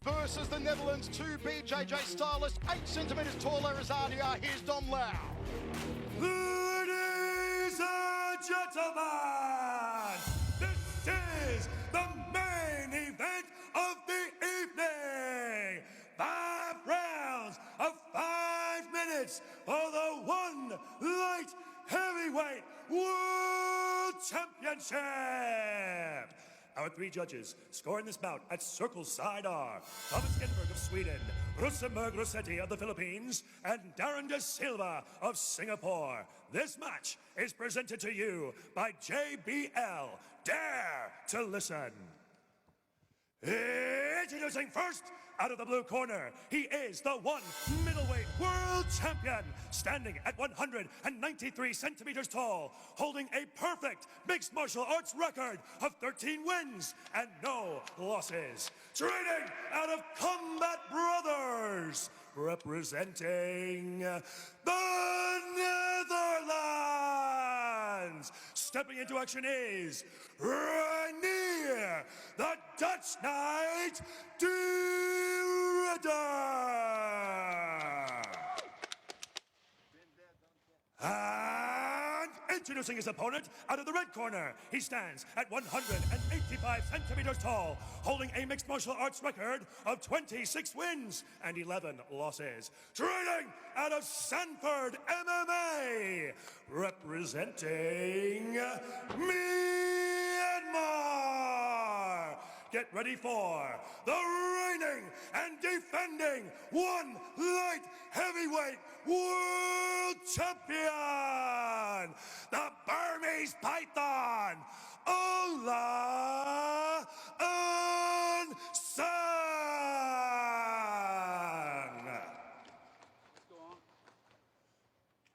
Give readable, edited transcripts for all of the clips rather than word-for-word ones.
versus the Netherlands 2 BJJ stylist, 8 centimeters taller as Reinier. Here's Dom Lau. Ladies and gentlemen, this is the main event of the evening. 5 rounds of 5 minutes for the one light heavyweight world championship. Our 3 judges scoring this bout at circle side are Thomas Ginberg of Sweden, Rosenberg Rossetti of the Philippines, and Darren De Silva of Singapore. This match is presented to you by JBL. Dare to listen. Introducing first, out of the blue corner, he is the one middleweight world champion, standing at 193 centimeters tall, holding a perfect mixed martial arts record of 13 wins and no losses. Training out of Combat Brothers, representing the Netherlands. Stepping into action is Reinier, the Dutch Knight, And introducing his opponent, out of the red corner, he stands at 185 centimeters tall, holding a mixed martial arts record of 26 wins and 11 losses. Training out of Sanford MMA, representing Myanmar. Get ready for the reigning and defending one light heavyweight world champion, the Burmese Python, Aungla.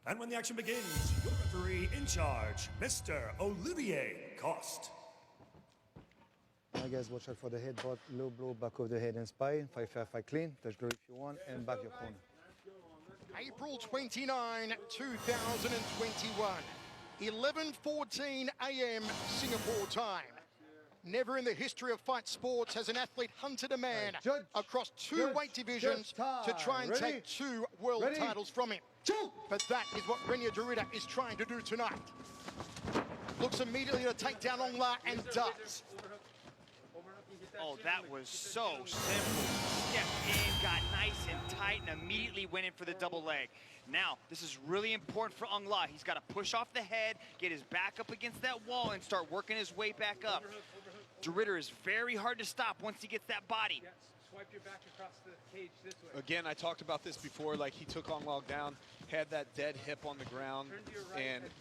And when the action begins, your referee in charge, Mr. Olivier Coste. I guess watch out for the headbutt, low blow, back of the head and spine. Fight fair, fight clean. Touch glory if you want, and back your corner. April 29, 2021, 11:14 a.m. Singapore time. Never in the history of fight sports has an athlete hunted a man across 2 weight divisions to try and take 2 world titles from him. But that is what Reinier is trying to do tonight. Looks immediately to take down Aungla and does. Oh, that was so simple. Stepped in, got nice and tight, and immediately went in for the double leg. Now, this is really important for Aungla. He's got to push off the head, get his back up against that wall, and start working his way back up. De Ridder is very hard to stop once he gets that body. Swipe your back across the cage this way. Again, I talked about this before, like he took Aungla down, had that dead hip on the ground,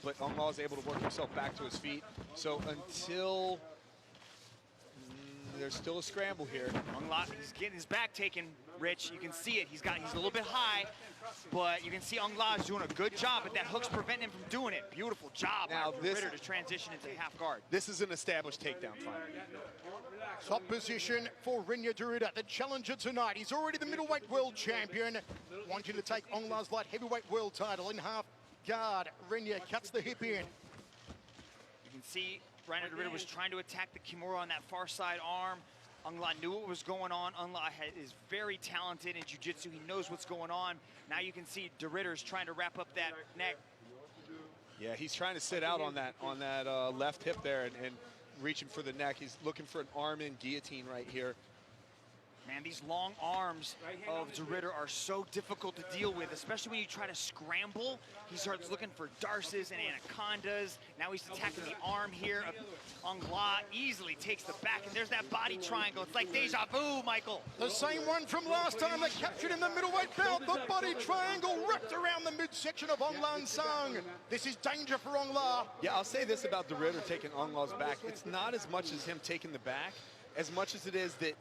but Aungla was able to work himself back to his feet. So until there's still a scramble here. Aungla, he's getting his back taken, Rich. You can see it. He's a little bit high, but you can see Aungla is doing a good job, but that hook's preventing him from doing it. Beautiful job now by Ritter to transition into half guard. This is an established takedown fight. Top position for Reinier de Ridder, the challenger tonight. He's already the middleweight world champion. Wanting to take Aungla's light heavyweight world title in half guard. Reinier cuts the hip in. You can see Reinier de Ridder was trying to attack the Kimura on that far side arm. Aungla knew what was going on. Aungla is very talented in jiu-jitsu. He knows what's going on. Now you can see de Ridder's trying to wrap up that neck. Yeah, he's trying to sit out on that left hip there and reaching for the neck. He's looking for an arm-in guillotine right here. Man, these long arms of de Ridder are so difficult to deal with, especially when you try to scramble. He starts looking for darces and anacondas. Now he's attacking the arm here. Aungla easily takes the back, and there's that body triangle. It's like deja vu, Michael. The same one from last time that captured in the middleweight belt. The body triangle wrapped around the midsection of Aungla and Sang. This is danger for Aungla. Yeah, I'll say this about de Ridder taking Aungla's back. It's not as much as him taking the back, as much as it is that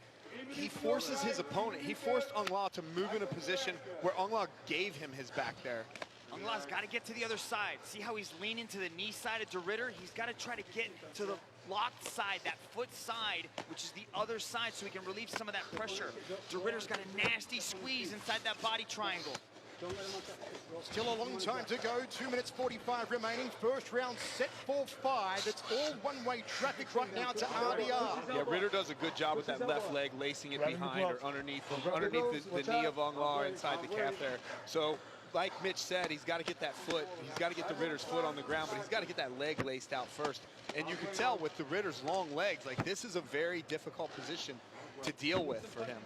he forces his opponent. He forced Aungla to move in a position where Aungla gave him his back there. Aungla's got to get to the other side. See how he's leaning to the knee side of de Ridder? He's got to try to get to the locked side, that foot side, which is the other side, so he can relieve some of that pressure. De Ridder's got a nasty squeeze inside that body triangle. Still a long time to go, 2 minutes 45 remaining. First round set for 5. It's all one-way traffic right now to RDR. Yeah, Ritter does a good job with that left leg, lacing it behind or underneath the knee of Aungla inside the calf there. So, like Mitch said, he's got to get that foot. He's got to get the Ritter's foot on the ground, but he's got to get that leg laced out first. And you can tell with the Ritter's long legs, like this is a very difficult position to deal with for him.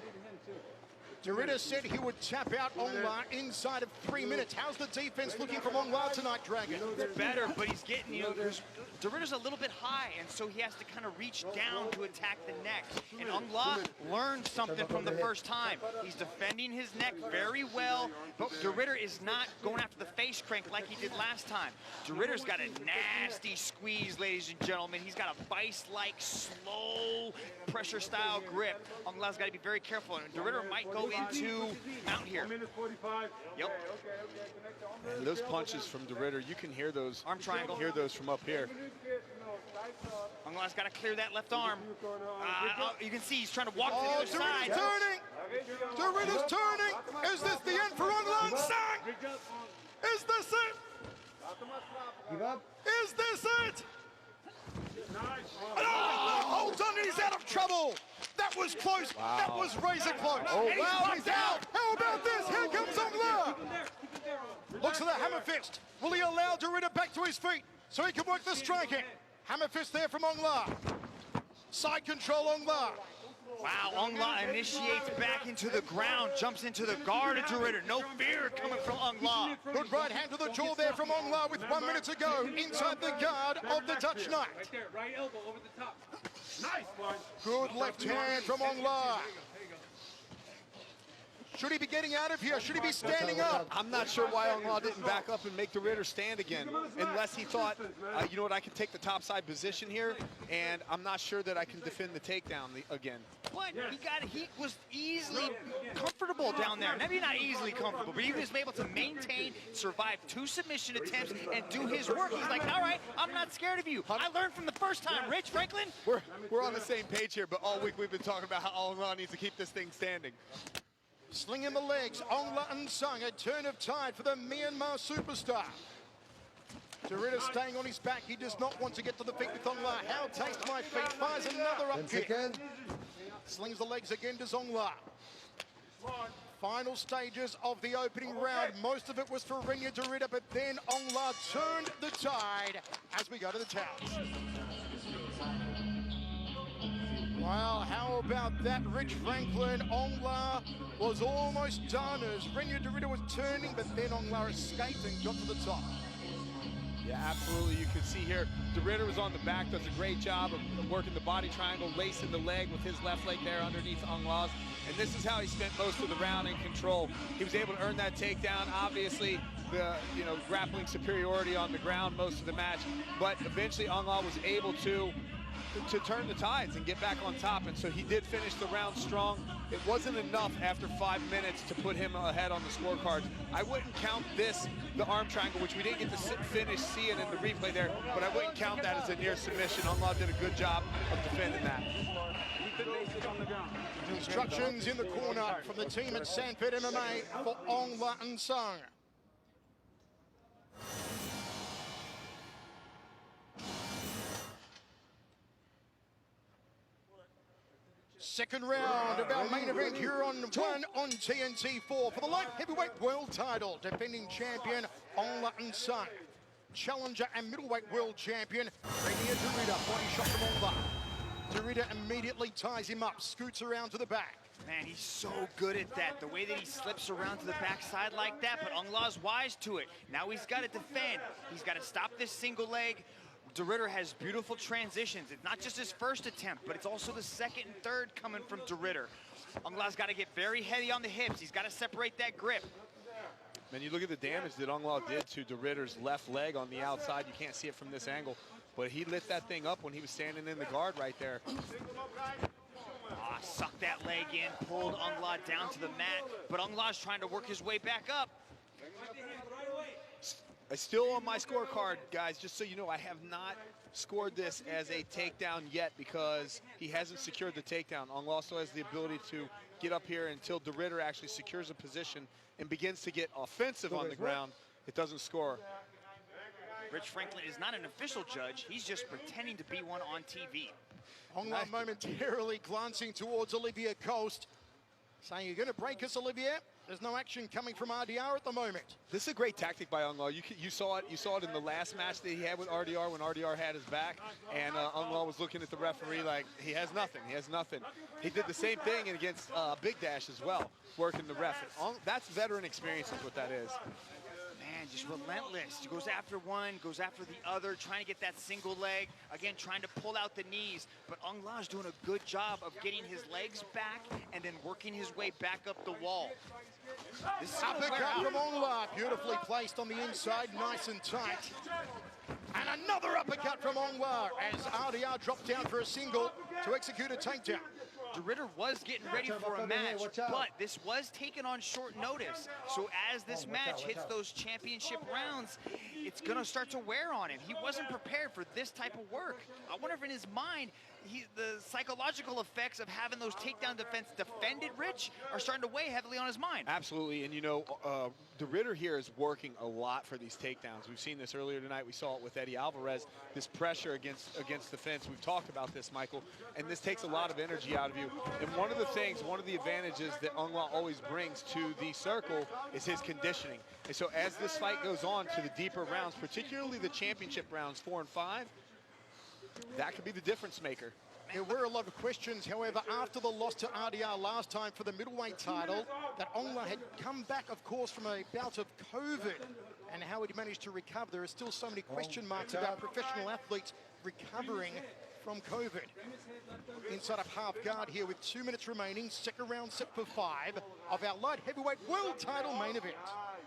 Ritter said he would tap out Aungla inside of 3 minutes. How's the defense looking from Aungla tonight, Dragon? Better, but he's getting, Ritter's a little bit high, and so he has to kind of reach down to attack the neck. And Aungla learned something from the first time. He's defending his neck very well, but Ritter is not going after the face crank like he did last time. Ritter's got a nasty squeeze, ladies and gentlemen. He's got a vice-like, slow, pressure-style grip. Aungla's got to be very careful, and Ritter might go into mount here. Yep. And those punches from Ritter, you can hear those. Arm triangle. Hear those from up here. Aungla's got to clear that left arm. You can see he's trying to walk to the other side. Turning! Ritter's turning! Is this the end for Aungla? Is this it? Give up. Is this it? Oh, holds on and he's out of trouble. That was close. Wow. That was razor close. Oh, and wow, he's out. How about this? Here comes Aungla. Looks at the hammer fist. Will he allow Ritter back to his feet so he can work the striking? Hammer fist there from Aungla. Side control Aungla. Wow, Aungla initiates back into the ground, jumps into the guard of Ritter. No fear coming from Aungla. Good right hand to the jaw there from Aungla with 1 minute to go inside the guard of the Dutch Knight. Right there, right elbow over the top. Nice one. Good left hand from Aungla. Should he be getting out of here? Should he be standing up? I'm not sure why Aungla didn't back up and make the Ritter stand again, unless he thought, you know what, I can take the topside position here, and I'm not sure that I can defend the takedown again. But he was easily comfortable down there. Maybe not easily comfortable, but he was able to maintain, survive 2 submission attempts, and do his work. He's like, all right, I'm not scared of you. I learned from the first time. Rich Franklin? We're on the same page here, but all week we've been talking about how Aungla needs to keep this thing standing. Slinging the legs, Aungla and Sung, a turn of tide for the Myanmar superstar. Ritter staying on his back. He does not want to get to the feet with Aungla. How taste my feet, fires another up kick. Slings the legs again to Aungla. Final stages of the opening round. Most of it was for Reinier Ritter, but then Aungla turned the tide as we go to the towels. Wow, how about that, Rich Franklin? Aungla was almost done as Reinier Ritter was turning, but then Aungla escaped and got to the top. Yeah, absolutely. You can see here, Ritter was on the back, does a great job of working the body triangle, lacing the leg with his left leg there underneath Aungla's. And this is how he spent most of the round in control. He was able to earn that takedown. Obviously, the grappling superiority on the ground most of the match, but eventually Aungla was able to turn the tides and get back on top, and so he did finish the round strong. It wasn't enough after 5 minutes to put him ahead on the scorecards. I wouldn't count this, the arm triangle, which we didn't get to finish seeing in the replay there, but I wouldn't count that as a near submission. Aungla did a good job of defending that. Instructions in the corner from the team at Sanford MMA for Aungla and Sung. Second round of our main event here on One on TNT4 for the light heavyweight world title. Defending champion Aungla and Sung. Challenger and middleweight world champion Reinier Ritter. Body shot from Aungla. Ritter immediately ties him up, scoots around to the back. Man, he's so good at that. The way that he slips around to the backside like that, but Aungla's wise to it. Now he's got to defend. He's got to stop this single leg. Ritter has beautiful transitions. It's not just his first attempt, but it's also the second and third coming from Ritter. Aungla's got to get very heavy on the hips. He's got to separate that grip. Man, you look at the damage that Aungla did to Ritter's left leg on the outside. You can't see it from this angle, but he lit that thing up when he was standing in the guard right there. Sucked that leg in, pulled Aungla down to the mat, but Aungla's trying to work his way back up. Still on my scorecard, guys, just so you know, I have not scored this as a takedown yet because he hasn't secured the takedown. Aungla still has the ability to get up here until De Ridder actually secures a position and begins to get offensive on the ground. It doesn't score. Rich Franklin is not an official judge. He's just pretending to be one on TV. Aungla momentarily glancing towards Olivier Coast, saying, "You're going to break us, Olivier?" There's no action coming from RDR at the moment. This is a great tactic by Aungla. You saw it. You saw it in the last match that he had with RDR when RDR had his back, and Aungla was looking at the referee like he has nothing. He has nothing. He did the same thing against Big Dash as well, working the ref. That's veteran experience, is what that is. Man, just relentless. He goes after one, goes after the other, trying to get that single leg. Again, trying to pull out the knees. But Aungla's doing a good job of getting his legs back and then working his way back up the wall. This is uppercut from Aungla, beautifully placed on the inside, nice and tight. And another uppercut from Aungla as RDR dropped down for a single to execute a takedown. De Ridder was getting ready for a match, but this was taken on short notice. So as this match hits those championship rounds, it's gonna start to wear on him. He wasn't prepared for this type of work. I wonder if in his mind, the psychological effects of having those takedown defense defended, Rich, are starting to weigh heavily on his mind. Absolutely, and you know, De Ridder here is working a lot for these takedowns. We've seen this earlier tonight. We saw it with Eddie Alvarez, this pressure against the fence. We've talked about this, Michael, and this takes a lot of energy out of you. And one of the advantages that Aungla always brings to the circle is his conditioning. And so as this fight goes on to the deeper rounds, particularly the championship rounds 4 and 5, that could be the difference maker. There were a lot of questions, however, after the loss to RDR last time for the middleweight title, that Aungla had come back, of course, from a bout of COVID, and how he'd managed to recover. There are still so many question marks about professional athletes recovering from COVID. Inside of half guard here with 2 minutes remaining, second round set for 5 of our light heavyweight world title main event.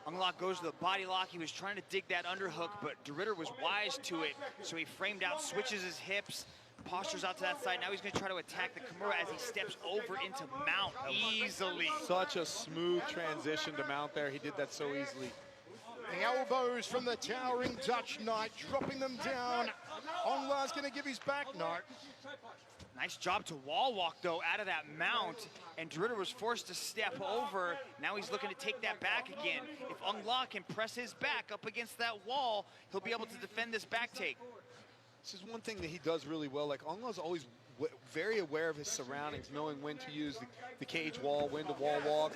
Aungla goes to the body lock. He was trying to dig that underhook, but De Ridder was wise to it. So he framed out, switches his hips, postures out to that side. Now he's going to try to attack the Kimura as he steps over into mount easily. Such a smooth transition to mount there. He did that so easily. The elbows from the towering Dutch Knight, dropping them down. Aungla's going to give his back. No. Nice job to wall walk, though, out of that mount. And De Ridder was forced to step over. Now he's looking to take that back again. If Aungla can press his back up against that wall, he'll be able to defend this back take. This is one thing that he does really well. Like, Aungla's always very aware of his surroundings, knowing when to use the cage wall, when to wall walk.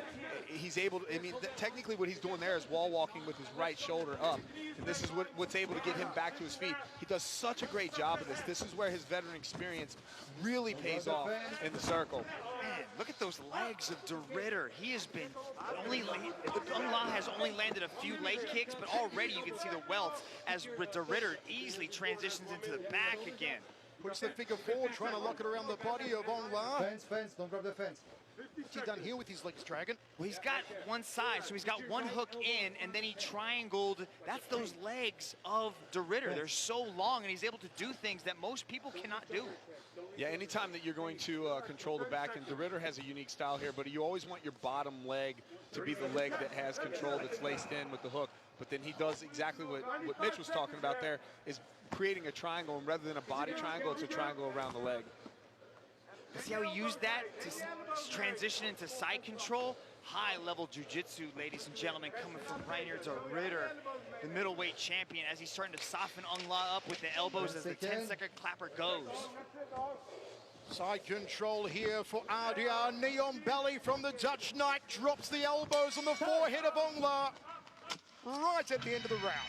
He's able to, I mean, technically what he's doing there is wall walking with his right shoulder up. And this is what's able to get him back to his feet. He does such a great job of this. This is where his veteran experience really pays off in the circle. Man, look at those legs of De Ridder. He has been Aungla has only landed a few leg kicks, but already you can see the welts as De Ridder easily transitions into the back again. Puts the figure 4, trying to lock it around the body of Aungla. Fence, don't grab the fence. What's he done here with his legs, Dragon? Well, he's got one side, so he's got one hook in, and then he triangled. That's those legs of De Ridder. They're so long, and he's able to do things that most people cannot do. Yeah, anytime that you're going to control the back, and De Ridder has a unique style here, but you always want your bottom leg to be the leg that has control, that's laced in with the hook. But then he does exactly what Mitch was talking about there, is creating a triangle, and rather than a body triangle, it's a triangle around the leg. See how he used that to transition into side control? High-level jiu-jitsu, ladies and gentlemen, coming from Reinier De Ridder, the middleweight champion, as he's starting to soften Aungla up with the elbows as the 10-second clapper goes. Side control here for RDR. Knee on belly from the Dutch Knight. Drops the elbows on the forehead of Aungla right at the end of the round.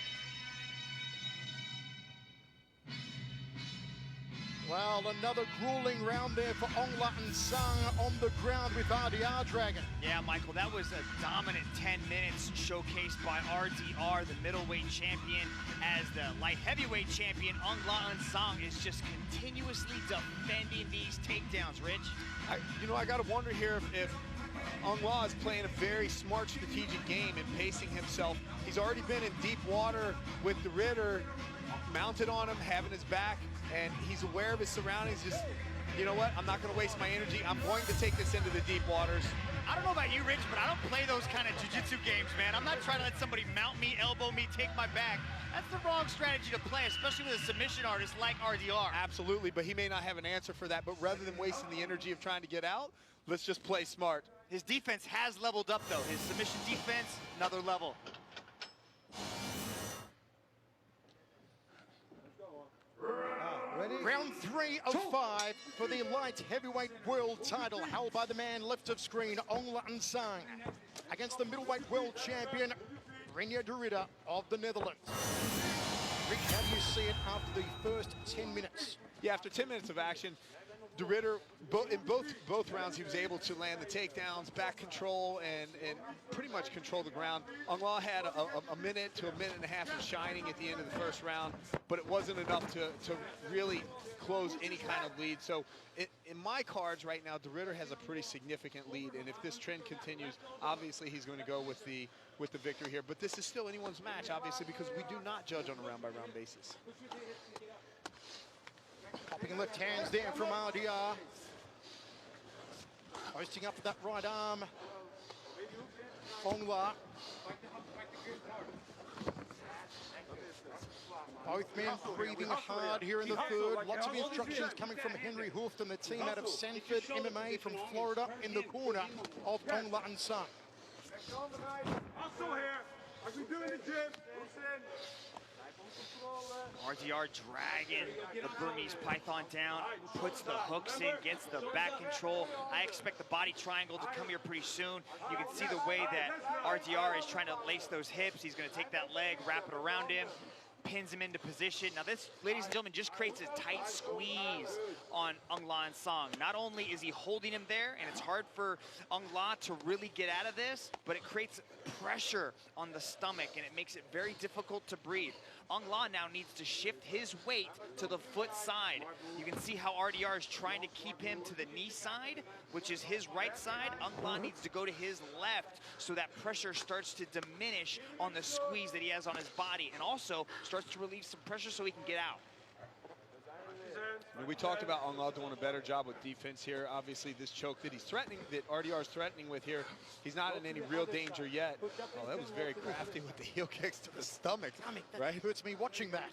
Well, another grueling round there for Aungla and Sung on the ground with RDR, Dragon. Yeah, Michael, that was a dominant 10 minutes showcased by RDR, the middleweight champion, as the light heavyweight champion, Aungla and Sung, is just continuously defending these takedowns, Rich. I got to wonder here if Aungla is playing a very smart strategic game and pacing himself. He's already been in deep water with De Ridder, mounted on him, having his back, and he's aware of his surroundings, just you know what? I'm not going to waste my energy. I'm going to take this into the deep waters. I don't know about you, Rich, but I don't play those kind of jiu-jitsu games, man. I'm not trying to let somebody mount me, elbow me, take my back. That's the wrong strategy to play, especially with a submission artist like RDR. Absolutely, but he may not have an answer for that. But rather than wasting the energy of trying to get out, let's just play smart. His defense has leveled up, though. His submission defense, another level. Ready? Round 3 of 5 for the light heavyweight world title held by the man left of screen, Aungla against the middleweight world champion, Reinier of the Netherlands. Rick, how do you see it after the first 10 minutes? Yeah, after 10 minutes of action, De Ridder, in both rounds, he was able to land the takedowns, back control, and pretty much control the ground. Aungla had a minute to a minute and a half of shining at the end of the first round, but it wasn't enough to really close any kind of lead. So in my cards right now, De Ridder has a pretty significant lead, and if this trend continues, obviously he's going to go with the victory here. But this is still anyone's match, obviously, because we do not judge on a round-by-round basis. Popping left hands there from RDR. Posting up with that right arm. Aungla. Both men breathing hard here in the third. Lots of instructions coming from Henry Hooft and the team out of Sanford MMA from Florida in the corner of Aungla and Son. Also here, like we do in the gym. RDR dragging the Burmese Python down, puts the hooks in, gets the back control. I expect the body triangle to come here pretty soon. You can see the way that RDR is trying to lace those hips. He's going to take that leg, wrap it around him, pins him into position. Now this, ladies and gentlemen, just creates a tight squeeze on Aungla and Song. Not only is he holding him there, and it's hard for Aungla to really get out of this, but it creates pressure on the stomach, and it makes it very difficult to breathe. Aungla now needs to shift his weight to the foot side. You can see how RDR is trying to keep him to the knee side, which is his right side. Aungla needs to go to his left so that pressure starts to diminish on the squeeze that he has on his body, and also starts to relieve some pressure so he can get out. We talked about Aungla doing a better job with defense here. Obviously, this choke that he's threatening, that RDR is threatening with here, he's not in any real danger yet. Oh, that was very crafty with the heel kicks to the stomach, right? Hurts me watching that.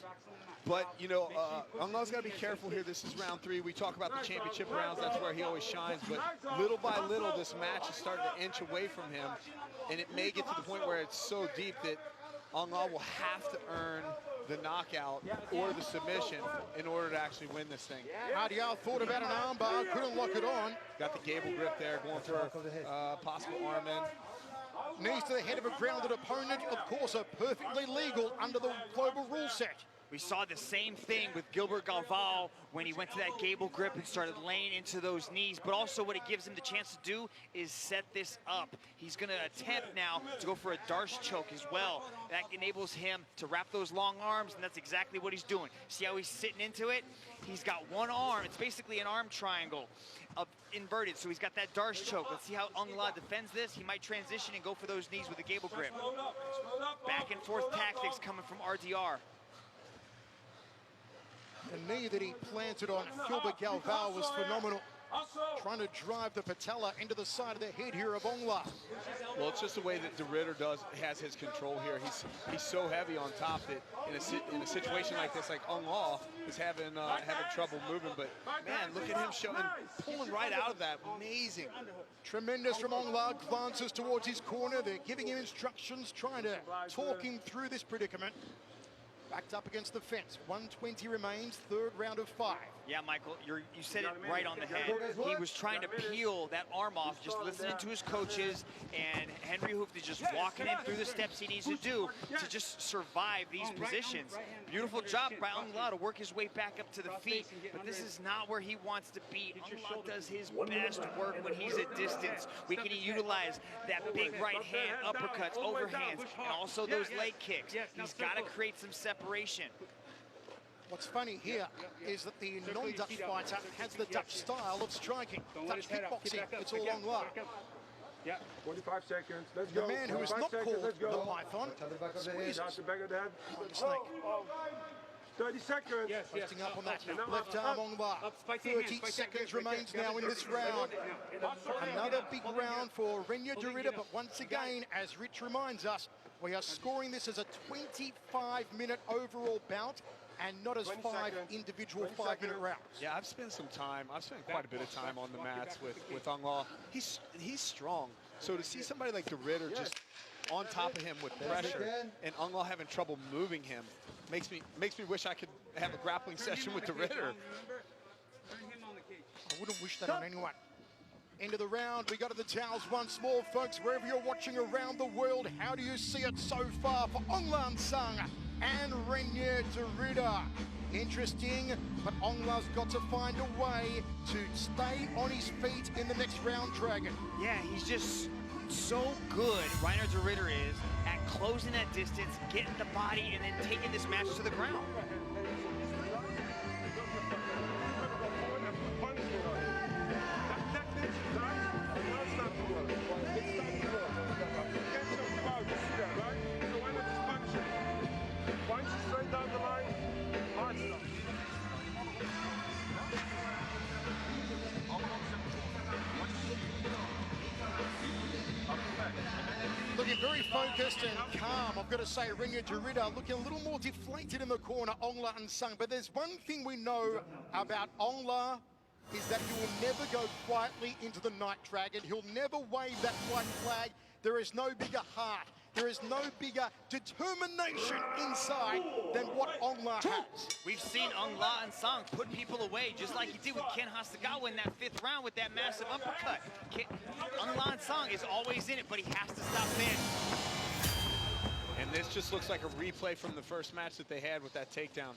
But, you know, Aungla's got to be careful here. This is round 3. We talk about the championship rounds. That's where he always shines. But little by little, this match is starting to inch away from him. And it may get to the point where it's so deep that Aungla will have to earn the knockout or the submission in order to actually win this thing. RDR thought about an armbar, couldn't lock it on. Got the gable grip there, going for possible arm in. Knees to the head of a grounded opponent, of course, are perfectly legal under the global rule set. We saw the same thing with Gilbert Galval when he went to that gable grip and started laying into those knees, but also what it gives him the chance to do is set this up. He's gonna attempt now to go for a Darce choke as well. That enables him to wrap those long arms, and that's exactly what he's doing. See how he's sitting into it? He's got one arm, it's basically an arm triangle inverted, so he's got that Darce choke. Let's see how Aungla defends this. He might transition and go for those knees with a gable grip. Back and forth tactics coming from RDR. The knee that he planted on Gilbert Galval was phenomenal. Trying to drive the patella into the side of the head here of Aungla. Well, it's just the way that De Ridder has his control here. He's so heavy on top that in a situation like this, like Aungla is having trouble moving. But man, look at him pulling right out of that. Amazing. Tremendous from Aungla. Glances towards his corner. They're giving him instructions, trying to talk him through this predicament. Backed up against the fence. 120 remains, third round of 5. Yeah, Michael, you said it right on the head. He was trying to peel that arm off, just listening to his coaches, and Henry Hooft is just walking him through the steps he needs to do to just survive these positions. Beautiful job by Aungla to work his way back up to the feet, but this is not where he wants to be. Aungla does his best work when he's at distance. We can utilize that big right hand, uppercuts, overhands, and also those leg kicks. He's got to create some separation. What's funny here is that the non-Dutch fighter has the Dutch style of striking. Dutch kickboxing, it's all Aungla. Yeah, 45 seconds. Let's The go. man who is not called the Python squeezes Out the back of the head. like a snake. 30 seconds. Yes, yes. Resting up on that Up, left up, arm, up, Aungla. up, spike 30 hand, spike seconds hand, remains get now in this round. Another big Hold it round up. for Reinier Hold it Derrida, up. but once You got again, as Rich reminds us, we are scoring this as a 25-minute overall bout and not as 20 5 seconds. individual 20 5-minute seconds. rounds. Yeah, I've spent quite a bit of time on the mats with Aungla. He's strong. So to see somebody like Derrida just on top of him with pressure and Aungla having trouble moving him makes me wish I could have a grappling session with Derrida. I wouldn't wish that on anyone. End of the round, we go to the towels once more, folks. Wherever you're watching around the world, how do you see it so far for Aungla Sung and Reinier Derrida? Interesting, but Ongla's got to find a way to stay on his feet in the next round, Dragon. Yeah, he's just so good, Reinier Derrida is, at closing that distance, getting the body, and then taking this match to the ground. Looking very focused and calm. I've got to say, Reinier Derrida looking a little more deflated in the corner, Aungla and Sung. But there's one thing we know about Aungla is that he will never go quietly into the Night Dragon. He'll never wave that white flag. There is no bigger heart. There is no bigger determination inside than what Aungla has. We've seen Aungla and Sung put people away, just like he did with Ken Hasagawa in that 5th round with that massive uppercut. Aungla and Sung is always in it, but he has to stop then. And this just looks like a replay from the first match that they had with that takedown.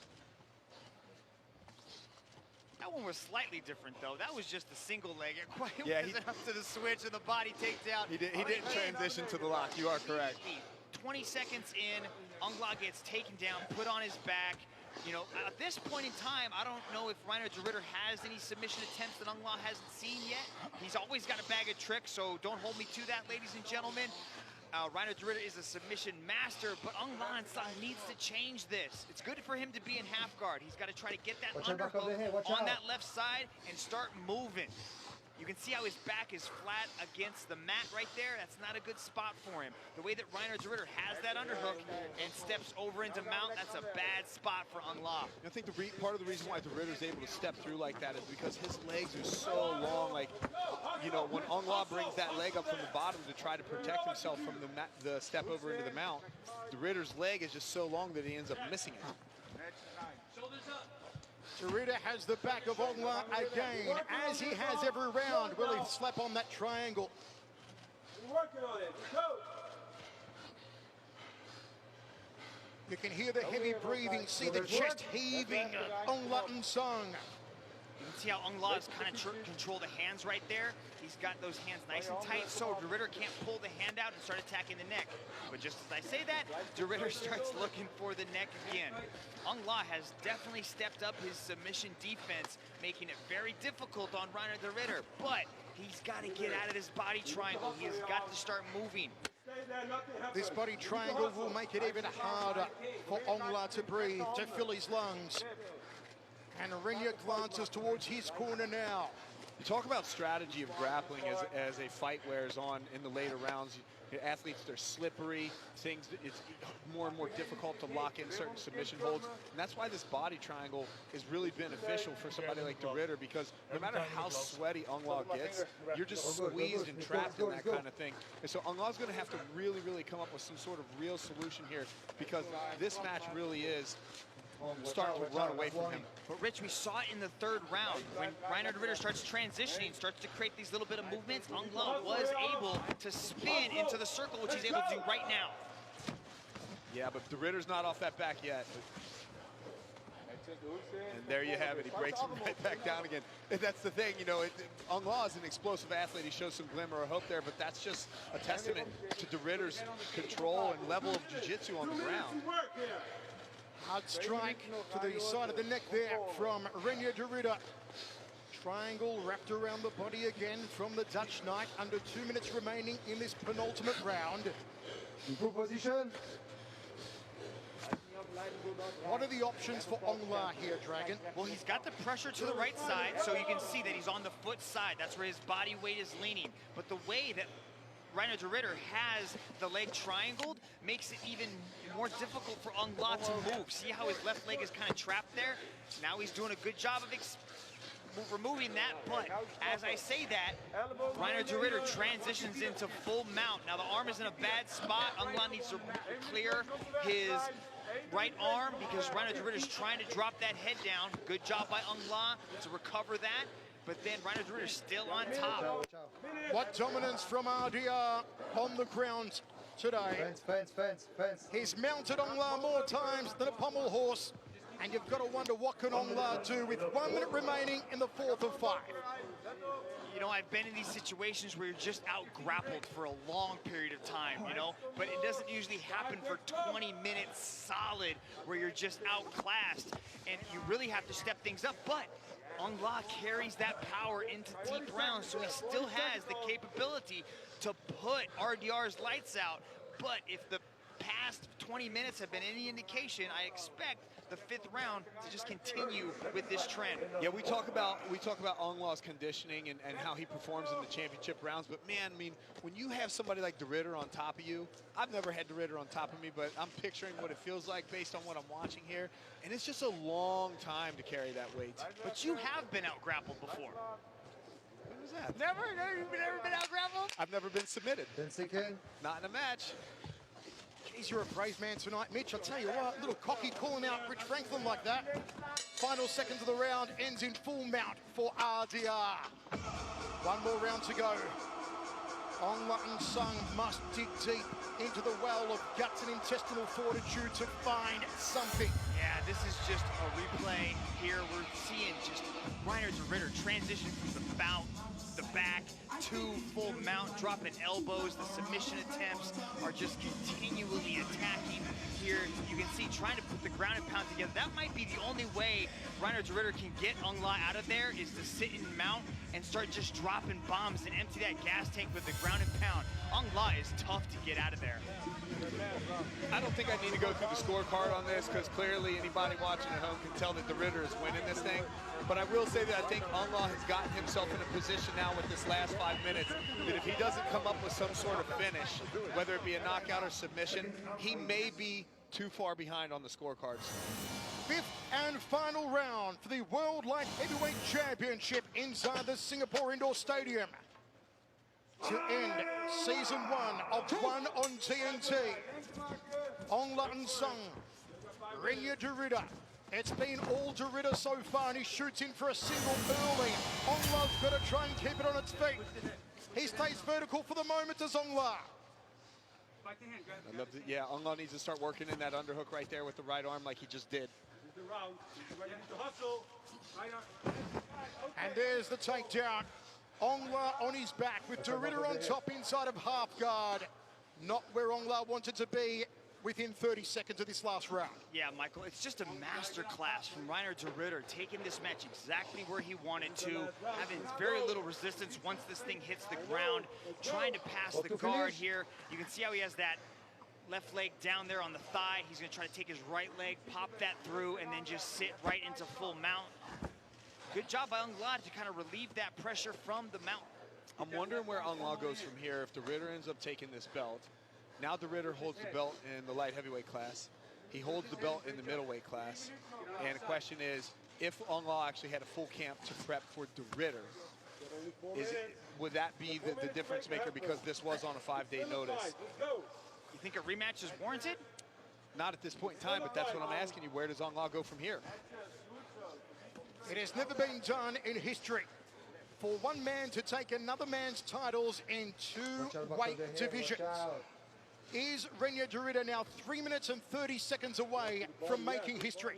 That one was slightly different, though. That was just a single leg. It quite Yeah, wasn't up to the switch and the body takedown. He didn't transition to the lock. You are correct. 20 seconds in, Aungla gets taken down, put on his back. You know, at this point in time, I don't know if Reinier Derrida has any submission attempts that Aungla hasn't seen yet. He's always got a bag of tricks, so don't hold me to that, ladies and gentlemen. Reinier Derrida is a submission master, but Aungla and Sung needs to change this. It's good for him to be in half guard. He's got to try to get that underhook on that left side and start moving. You can see how his back is flat against the mat right there. That's not a good spot for him. The way that Reinier Derrida has that underhook and steps over into mount, that's a bad spot for Aungla. I think part of the reason why Derrida is able to step through like that is because his legs are so long. Like, you know, when Aungla brings that leg up from the bottom to try to protect himself from the step over into the mount, Derrida's leg is just so long that he ends up missing it. Derrida has the back of Aungla again, as he has every round. Will he slap on that triangle? Working on it. Go. You can hear the heavy breathing, see the chest heaving, Aungla and Sung. You can see how Aungla is kind of control the hands right there. He's got those hands nice and tight, so Derrida can't pull the hand out and start attacking the neck. But just as I say that, Derrida starts looking for the neck again. Aungla has definitely stepped up his submission defense, making it very difficult on Reinier Derrida. But he's got to get out of this body triangle. He has got to start moving. This body triangle will make it even harder for Aungla to breathe, to fill his lungs. And Reinier glances towards his corner now. You talk about strategy of grappling as a fight wears on in the later rounds. Athletes, they're slippery. It's more and more difficult to lock in certain submission holds. And that's why this body triangle is really beneficial for somebody like Derrida, because no matter how sweaty Aungla gets, you're just squeezed and trapped in that kind of thing. And so Ongla's going to have to really, really come up with some sort of real solution here, because this match really is starting to run away from him. But Rich, we saw it in the 3rd round. When Reinier Derrida starts transitioning, starts to create these little bit of movements, Aungla was able to spin into the circle, which he's able to do right now. Yeah, but Derrida's not off that back yet. And there you have it. He breaks him right back down again. And that's the thing, you know, Aungla is an explosive athlete. He shows some glimmer of hope there, but that's just a testament to Derrida's control and level of jiu-jitsu on the ground. Hard strike to the side of the neck there from Reinier Derrida. Triangle wrapped around the body again from the Dutch Knight. Under 2 minutes remaining in this penultimate round. In full position. What are the options for Aungla here, Dragon? Well, he's got the pressure to the right side, so you can see that he's on the foot side. That's where his body weight is leaning. But the way that Reinier de Ridder has the leg triangled makes it even more difficult for Aungla to move. See how his left leg is kind of trapped there? Now he's doing a good job of removing that, but as I say that, Reinier de Ridder transitions into full mount. Now the arm is in a bad spot. Aungla needs to clear his right arm because Reinier de Ridder is trying to drop that head down. Good job by Aungla to recover that, but then Reinier de Ridder is still on top. What dominance from RDR on the ground today. Fence. He's mounted Aungla more times than a pommel horse. And you've got to wonder what can Aungla do with 1 minute remaining in the fourth of 5. You know, I've been in these situations where you're just out-grappled for a long period of time, you know, but it doesn't usually happen for 20 minutes solid where you're just outclassed, and you really have to step things up. But Aungla carries that power into deep rounds, so he still has the capability to put RDR's lights out. But if the past 20 minutes have been any indication, I expect the 5th round to just continue with this trend. Yeah, we talk about Aungla's conditioning and how he performs in the championship rounds, but man, I mean, when you have somebody like de Ridder on top of you, I've never had de Ridder on top of me, but I'm picturing what it feels like based on what I'm watching here, and it's just a long time to carry that weight. But you have been out-grappled before. When was that? Never been out-grappled? I've never been submitted. Not in a match. Geez, you're a brave man tonight, Mitch. I'll tell you what, little cocky calling out Rich Franklin like that. Final seconds of the round ends in full mount for RDR. 1 more round to go. Aungla and Sung must dig deep into the well of guts and intestinal fortitude to find something. Yeah, this is just a replay here. We're seeing just Reinier de Ridder transition from the back to full mount, dropping elbows. The submission attempts are just continually attacking here. You can see trying to put the ground and pound together. That might be the only way Reinier de Ridder can get Aungla out of there, is to sit and mount and start just dropping bombs and empty that gas tank with the ground and pound. Aungla is tough to get out of there. I don't think I need to go through the scorecard on this because clearly anybody watching at home can tell that de Ridder is winning this thing. But I will say that I think Aungla has gotten himself in a position now with this last 5 minutes that if he doesn't come up with some sort of finish, whether it be a knockout or submission, he may be too far behind on the scorecards. 5th and final round for the World Light Heavyweight Championship inside the Singapore Indoor Stadium. To end season 1 of One on TNT. Aungla and Sung, Reinier de Ridder. It's been all de Ridder so far, and he shoots in for a single early. Aungla's got to try and keep it on its feet. He stays vertical for the moment as Aungla. I love it. Yeah, Aungla needs to start working in that underhook right there with the right arm like he just did. And there's the takedown. Aungla on his back with de Ridder on top inside of half guard. Not where Aungla wanted to be within 30 seconds of this last round. Yeah, Michael, it's just a masterclass from Reinier de Ridder, taking this match exactly where he wanted to, having very little resistance once this thing hits the ground, trying to pass the guard here. You can see how he has that left leg down there on the thigh. He's gonna try to take his right leg, pop that through, and then just sit right into full mount. Good job by Aungla to kind of relieve that pressure from the mount. I'm wondering where Aungla goes from here if de Ridder ends up taking this belt. Now de Ridder holds the belt in the light heavyweight class. He holds the belt in the middleweight class. And the question is, if Aungla actually had a full camp to prep for de Ridder, would that be the difference maker because this was on a 5-day notice? You think a rematch is warranted? Not at this point in time, but that's what I'm asking you. Where does Aungla go from here? It has never been done in history for one man to take another man's titles in 2 weight divisions. Is Reinier de Ridder now 3 minutes and 30 seconds away from making history?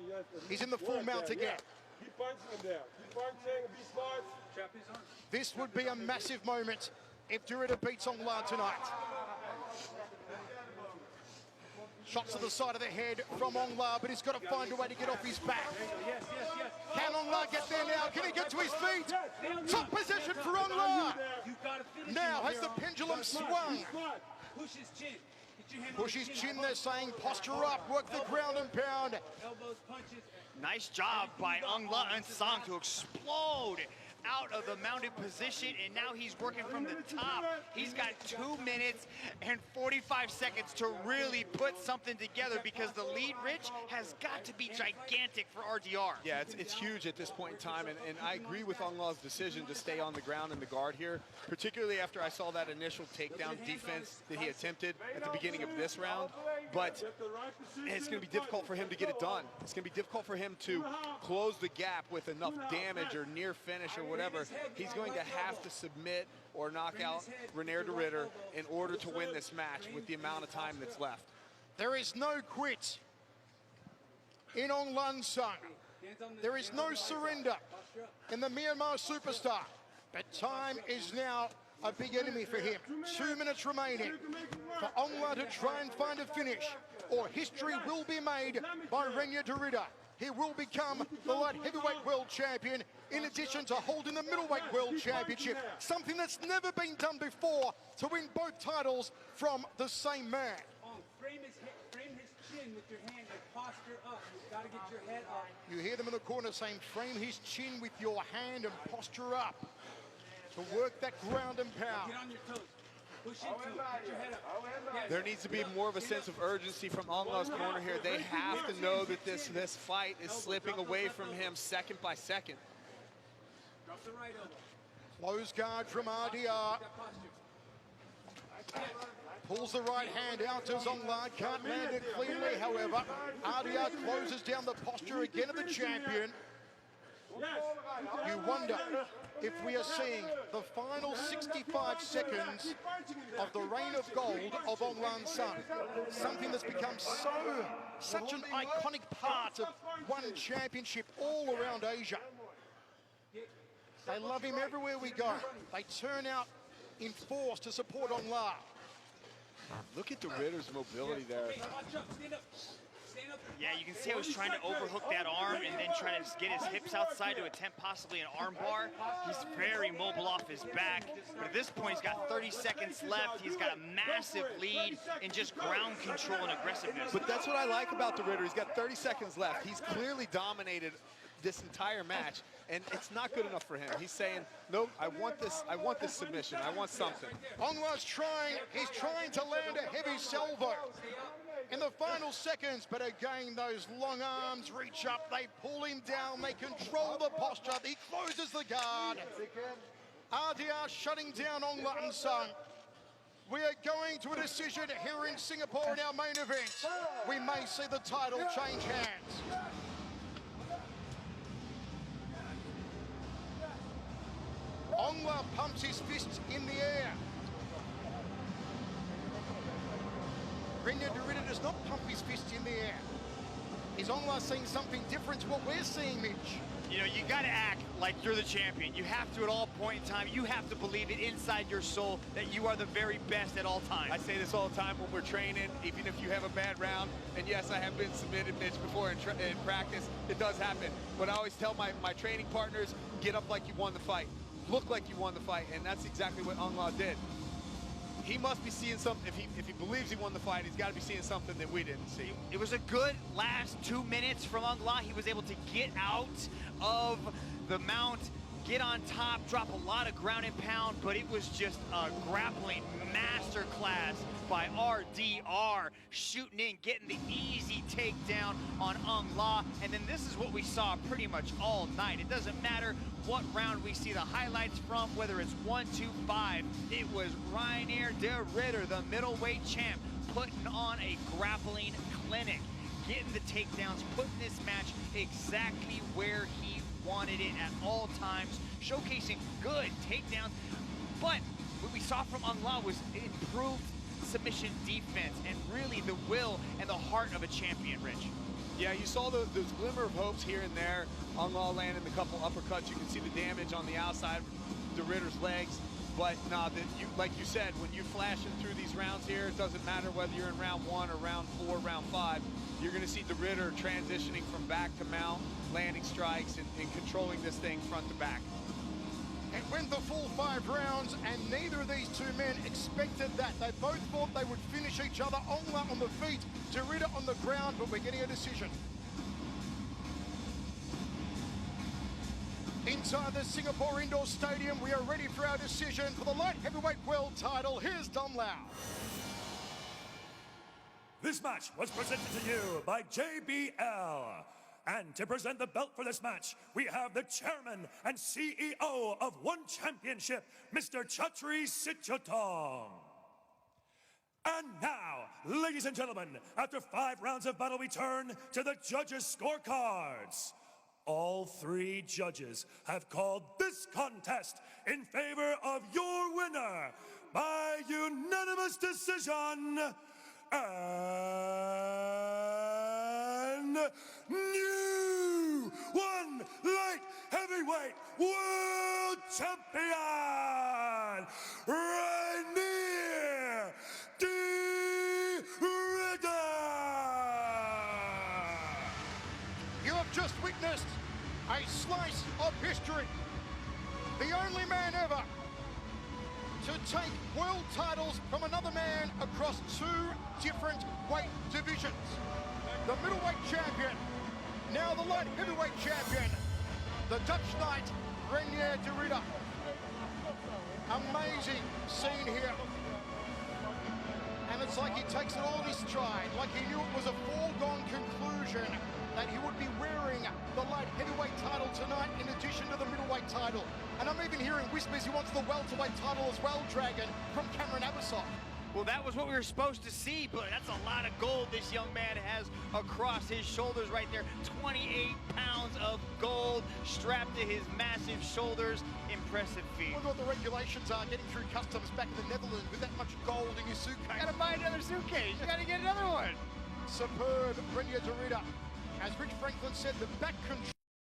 He's in the full mount again. Keep punching him down. Keep punching, be smart. This would be a massive moment if de Ridder beats Aungla tonight. Shots to the side of the head from Aungla, but he's got to find a way to get off his back. Can Aungla get there now? Can he get to his feet? Top position for Aungla. Now has the pendulum swung. Push his chin. Push his chin, they're saying, posture up, work the ground and pound. Nice job by Aungla and Sang to explode out of the mounted position, and now he's working from the top. He's got 2 minutes and 45 seconds to really put something together, because the lead, Rich, has got to be gigantic for RDR. Yeah, it's huge at this point in time, and I agree with Aungla's decision to stay on the ground in the guard here, particularly after I saw that initial takedown defense that he attempted at the beginning of this round. But it's going to be difficult for him to get it done. It's going to be difficult for him to close the gap with enough damage or near finish or whatever. He's going to have to submit or knock out Reinier in order to win this match with the amount of time that's left. There is no quit in Aungla Sang. There is no surrender in the Myanmar superstar. But time is now a big enemy for him. 2 minutes remaining for Aungla to try and find a finish, or history will be made by Reinier. He will become the light heavyweight world champion, in addition to holding the middleweight world championship, something that's never been done before, to win both titles from the same man. Frame his chin with your hand and posture up. You've got to get your head up. You hear them in the corner saying, frame his chin with your hand and posture up to work that ground and pound. Get on your toes. Push into it. Get your head up. Yes. There needs to be more of a sense of urgency from Aungla's corner here. They have to know that this fight is slipping away from him second by second. Drop the right elbow. Close guard from RDR. Pulls the right hand out to Aungla. Can't land it cleanly, however. RDR closes down the posture again of the champion. You wonder if we are seeing the final 65 seconds of the reign of gold of Aungla Sang. Something that's become such an iconic part of one championship all around Asia. They love him everywhere we go. They turn out in force to support Aungla. Look at Ritter's mobility there. Yeah, you can see how he's trying to overhook that arm and then try to get his hips outside to attempt possibly an arm bar. He's very mobile off his back, but at this point he's got 30 seconds left. He's got a massive lead in just ground control and aggressiveness. But that's what I like about Ritter. He's got 30 seconds left. He's clearly dominated this entire match, and it's not good enough for him. He's saying, nope, I want this submission. I want something. Aungla's trying, he's trying to land a heavy salvo in the final seconds, but again, those long arms reach up, they pull him down, they control the posture, he closes the guard. RDR shutting down Aungla Sang. We are going to a decision here in Singapore in our main event. We may see the title change hands. Aungla pumps his fist in the air. Reinier does not pump his fist in the air. Is Aungla seeing something different to what we're seeing, Mitch? You know, you got to act like you're the champion. You have to at all point in time. You have to believe it inside your soul that you are the very best at all times. I say this all the time when we're training, even if you have a bad round, and yes, I have been submitted, Mitch, before in practice. It does happen. But I always tell my training partners, get up like you won the fight. Look like you won the fight, and that's exactly what Aungla did. He must be seeing something. If he believes he won the fight, he's got to be seeing something that we didn't see. It was a good last 2 minutes from Aungla. He was able to get out of the mount, get on top, drop a lot of ground and pound, but it was just a grappling masterclass by RDR, shooting in, getting the easy takedown on Aungla. And then this is what we saw pretty much all night. It doesn't matter what round we see the highlights from, whether it's 1, 2, 5. It was Reinier, the middleweight champ, putting on a grappling clinic, getting the takedowns, putting this match exactly where he wanted it at all times, showcasing good takedowns. But what we saw from Aungla was improved submission defense and really the will and the heart of a champion, Rich. Yeah, you saw those glimmer of hopes here and there. Aungla landing a couple uppercuts. You can see the damage on the outside of Ritter's legs. But nah, like you said, when you're flashing through these rounds here, it doesn't matter whether you're in round 1 or round 4, round 5. You're going to see Ritter transitioning from back to mount, landing strikes, and controlling this thing front to back. It went the full 5 rounds, and neither of these two men expected that. They both thought they would finish each other. Aungla on the feet, Derrida on the ground, but we're getting a decision. Inside the Singapore Indoor Stadium, we are ready for our decision for the light heavyweight world title. Here's Dom Lau. This match was presented to you by JBL. And to present the belt for this match, we have the chairman and CEO of One Championship, Mr. Chatri Sitchotong. And now, ladies and gentlemen, after 5 rounds of battle, we turn to the judges' scorecards. All 3 judges have called this contest in favor of your winner by unanimous decision. And new one light heavyweight world champion, Reinier. You have just witnessed a slice of history. The only man ever to take world titles from another man across 2 different weight divisions. The middleweight champion, now the light heavyweight champion, the Dutch knight, Reinier Derrida. Amazing scene here. And it's like he takes it all in his stride, like he knew it was a foregone conclusion that he would be wearing the light heavyweight title tonight in addition to the middleweight title. And I'm even hearing whispers he wants the welterweight title as well, Dragon, from Cameron Abasov. Well, that was what we were supposed to see, but that's a lot of gold this young man has across his shoulders right there. 28 pounds of gold strapped to his massive shoulders. Impressive feat. Wonder what the regulations are getting through customs back in the Netherlands with that much gold in your suitcase. You gotta buy another suitcase. You gotta get another one. Superb Reinier Derrida. As Rich Franklin said, the back control